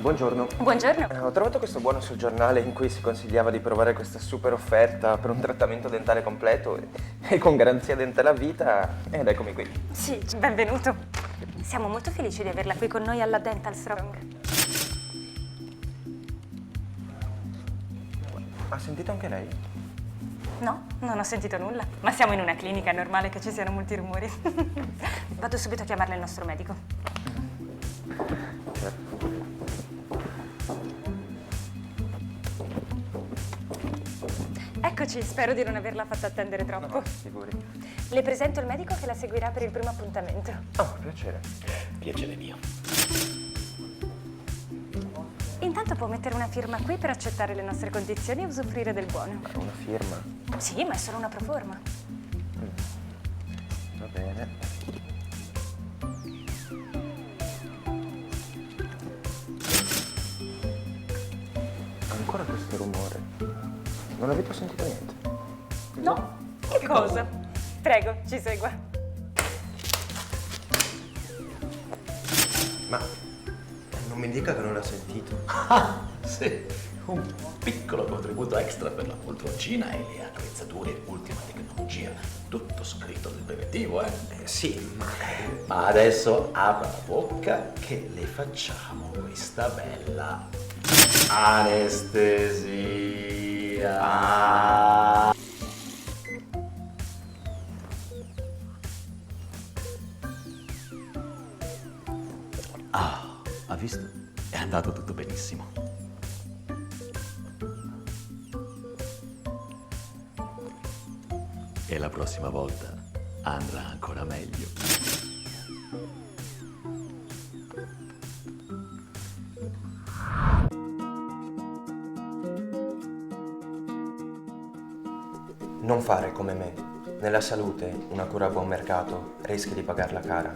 Buongiorno. Buongiorno. Ho trovato questo buono sul giornale in cui si consigliava di provare questa super offerta per un trattamento dentale completo e con garanzia dentale a vita, ed eccomi qui. Sì, benvenuto. Siamo molto felici di averla qui con noi alla Dental Strong. Ha sentito anche lei? No, non ho sentito nulla. Ma siamo in una clinica, è normale che ci siano molti rumori. Vado subito a chiamarle il nostro medico. Certo. Eccoci, spero di non averla fatta attendere troppo. No, figuri. Le presento il medico che la seguirà per il primo appuntamento. Oh, piacere. Piacere mio. Intanto può mettere una firma qui per accettare le nostre condizioni e usufruire del buono. Ma una firma? Sì, ma è solo una proforma. Va bene. Ancora questo rumore. Non avete sentito niente? No? Che cosa? Prego, ci segua. Ma non mi dica che non l'ha sentito. Ah, sì, un piccolo contributo extra per la poltroncina e le attrezzature ultima tecnologia. Tutto scritto nel preventivo, eh? Sì, Ma adesso apra la bocca che le facciamo questa bella anestesia. Ah, ha visto? È andato tutto benissimo. E la prossima volta andrà ancora meglio. non fare come me. Nella salute, una cura a buon mercato, rischi di pagarla cara.